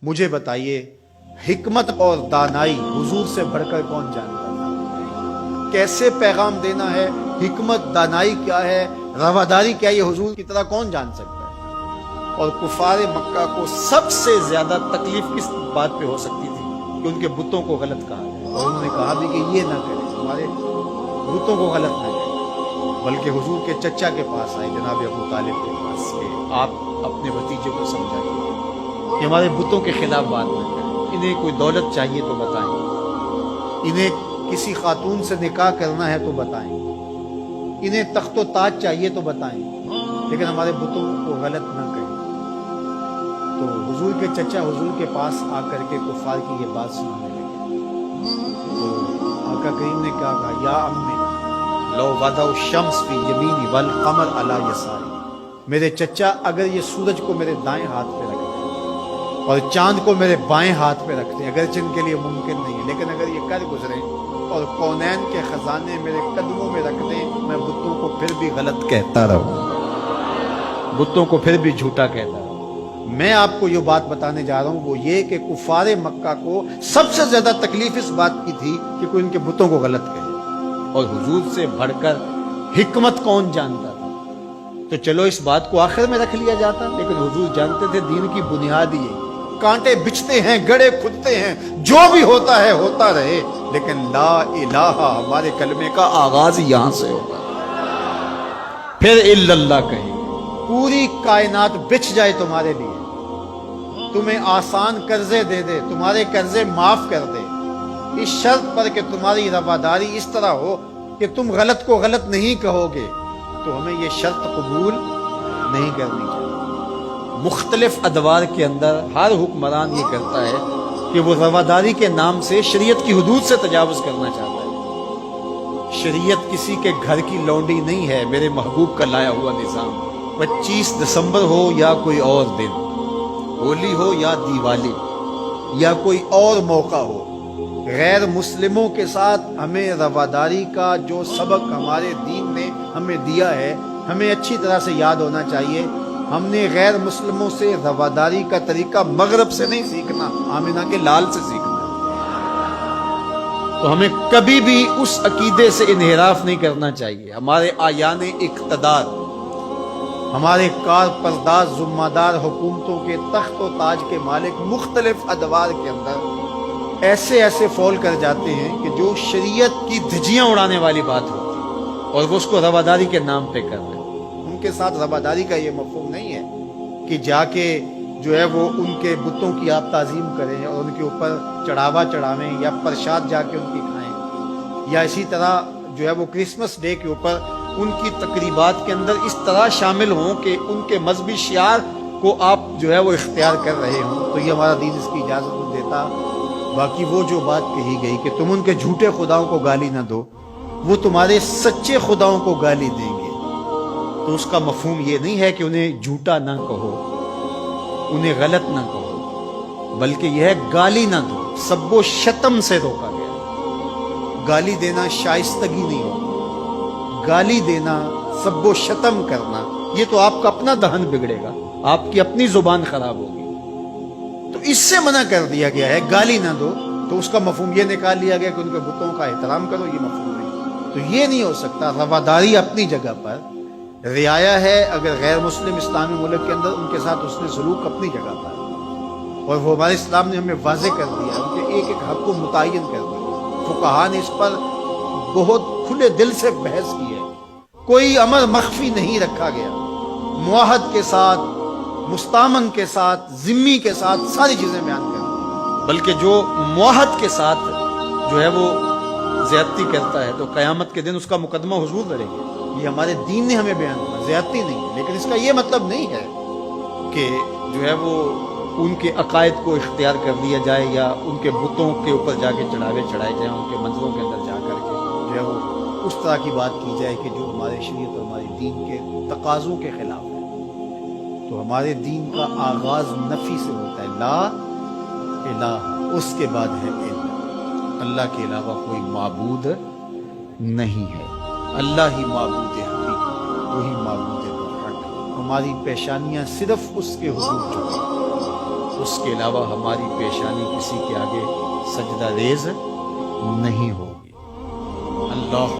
مجھے بتائیے حکمت اور دانائی حضور سے بڑھ کر کون جانتا تھا؟ کیسے پیغام دینا ہے، حکمت دانائی کیا ہے، رواداری کیا، یہ حضور کی طرح کون جان سکتا ہے؟ اور کفار مکہ کو سب سے زیادہ تکلیف کس بات پہ ہو سکتی تھی کہ ان کے بتوں کو غلط کہا جائے، اور انہوں نے کہا بھی کہ یہ نہ کریں، ہمارے بتوں کو غلط نہ کریں، بلکہ حضور کے چچا کے پاس آئے، جناب ابو طالب کے پاس، کہ آپ اپنے بھتیجے کو سمجھائیے کہ ہمارے بتوں کے خلاف بات نہ کریں، انہیں کوئی دولت چاہیے تو بتائیں، انہیں کسی خاتون سے نکاح کرنا ہے تو بتائیں، انہیں تخت و تاج چاہیے تو بتائیں، لیکن ہمارے بتوں کو غلط نہ کریں۔ تو حضور کے چچا حضور کے پاس آ کر کے کفار کی یہ بات سنانے لگے، تو آقا کریم نے کہا یا امی لو وضع الشمس فی یمینی والقمر علی یساری، میرے چچا اگر یہ سورج کو میرے دائیں ہاتھ پہ رکھ دیں اور چاند کو میرے بائیں ہاتھ پہ رکھ دیں، اگرچہ ان کے لیے ممکن نہیں ہے، لیکن اگر یہ کر گزریں اور کونین کے خزانے میرے قدموں میں رکھ دیں، میں بتوں کو پھر بھی غلط کہتا رہوں، بتوں کو پھر بھی جھوٹا کہتا رہوں۔ میں آپ کو یہ بات بتانے جا رہا ہوں، وہ یہ کہ کفار مکہ کو سب سے زیادہ تکلیف اس بات کی تھی کہ کوئی ان کے بتوں کو غلط کہے، اور حضور سے بڑھ کر حکمت کون جانتا تھا؟ تو چلو اس بات کو آخر میں رکھ لیا جاتا، لیکن حضور جانتے تھے دین کی بنیاد یہی، کانٹے بچھتے ہیں، گڑے کھدتے ہیں، جو بھی ہوتا ہے ہوتا رہے، لیکن لا الہ ہمارے کلمے کا آغاز یہاں سے ہوگا، پھر الا اللہ کہیں، پوری کائنات بچھ جائے تمہارے لیے، تمہیں آسان قرضے دے دے، تمہارے قرضے معاف کر دے، اس شرط پر کہ تمہاری رواداری اس طرح ہو کہ تم غلط کو غلط نہیں کہو گے، تو ہمیں یہ شرط قبول نہیں کرنی چاہیے۔ مختلف ادوار کے اندر ہر حکمران یہ کرتا ہے کہ وہ رواداری کے نام سے شریعت کی حدود سے تجاوز کرنا چاہتا ہے۔ شریعت کسی کے گھر کی لونڈی نہیں ہے، میرے محبوب کا لایا ہوا نظام، 25 دسمبر ہو یا کوئی اور دن، ہولی ہو یا دیوالی یا کوئی اور موقع ہو، غیر مسلموں کے ساتھ ہمیں رواداری کا جو سبق ہمارے دین نے ہمیں دیا ہے، ہمیں اچھی طرح سے یاد ہونا چاہیے۔ ہم نے غیر مسلموں سے رواداری کا طریقہ مغرب سے نہیں سیکھنا، آمنہ کے لال سے سیکھنا، تو ہمیں کبھی بھی اس عقیدے سے انحراف نہیں کرنا چاہیے۔ ہمارے آیان اقتدار، ہمارے کار پرداز ذمہ دار حکومتوں کے تخت و تاج کے مالک مختلف ادوار کے اندر ایسے فول کر جاتے ہیں کہ جو شریعت کی دھجیاں اڑانے والی بات ہوتی، اور وہ اس کو رواداری کے نام پہ کر رہے ہیں۔ ان کے ساتھ رواداری کا یہ مفہوم نہیں ہے کہ جا کے جو ہے وہ ان کے بتوں کی آپ تعظیم کریں اور ان کے اوپر چڑھاوا چڑھاویں یا پرشاد جا کے ان کی کھائیں، یا اسی طرح جو ہے وہ کرسمس ڈے کے اوپر ان کی تقریبات کے اندر اس طرح شامل ہوں کہ ان کے مذہبی شعار کو آپ جو ہے وہ اختیار کر رہے ہوں، تو یہ ہمارا دین اس کی اجازت نہیں دیتا۔ باقی وہ جو بات کہی گئی کہ تم ان کے جھوٹے خداؤں کو گالی نہ دو، وہ تمہارے سچے خداؤں کو گالی دیں گے، تو اس کا مفہوم یہ نہیں ہے کہ انہیں جھوٹا نہ کہو، انہیں غلط نہ کہو، بلکہ یہ ہے گالی نہ دو۔ سب و شتم سے روکا گیا، گالی دینا شائستگی نہیں ہو، گالی دینا، سب و شتم کرنا، یہ تو آپ کا اپنا دہن بگڑے گا، آپ کی اپنی زبان خراب ہوگی، تو اس سے منع کر دیا گیا ہے گالی نہ دو، تو اس کا مفہوم یہ نکال لیا گیا کہ ان کے بتوں کا احترام کرو، یہ مفہوم نہیں۔ تو یہ نہیں ہو سکتا۔ رواداری اپنی جگہ پر، رعایا ہے اگر غیر مسلم اسلامی ملک کے اندر ان کے ساتھ اس نے سلوک اپنی جگہ پر، اور وہ ہمارے اسلام نے ہمیں واضح کر دیا، ان کے ایک ایک حق کو متعین کر دیا۔ فقہا نے اس پر بہت کھلے دل سے بحث کی ہے، کوئی امر مخفی نہیں رکھا گیا، معاہد کے ساتھ، مستامن کے ساتھ، ذمی کے ساتھ ساری چیزیں بیان کر دی، بلکہ جو معاہد کے ساتھ جو ہے وہ زیادتی کرتا ہے تو قیامت کے دن اس کا مقدمہ حضور لڑے گا۔ یہ ہمارے دین نے ہمیں بیان کیا، زیادتی نہیں ہے، لیکن اس کا یہ مطلب نہیں ہے کہ جو ہے وہ ان کے عقائد کو اختیار کر لیا جائے، یا ان کے بتوں کے اوپر جا کے چڑھاوے چڑھائے جائیں، ان کے منظروں کے اندر جا کر کے جو ہے وہ اس طرح کی بات کی جائے کہ جو ہمارے شریعت اور ہمارے دین کے تقاضوں کے خلاف ہے۔ تو ہمارے دین کا آغاز نفی سے ہوتا ہے، لا الہ، اس کے بعد ہے اللہ کے علاوہ کوئی معبود نہیں ہے، اللہ ہی معبود حقیقی، وہی معبود برحق۔ ہماری پیشانیاں صرف اس کے حضور جھکیں، اس کے علاوہ ہماری پیشانی کسی کے آگے سجدہ ریز نہیں ہوگی۔ اللہ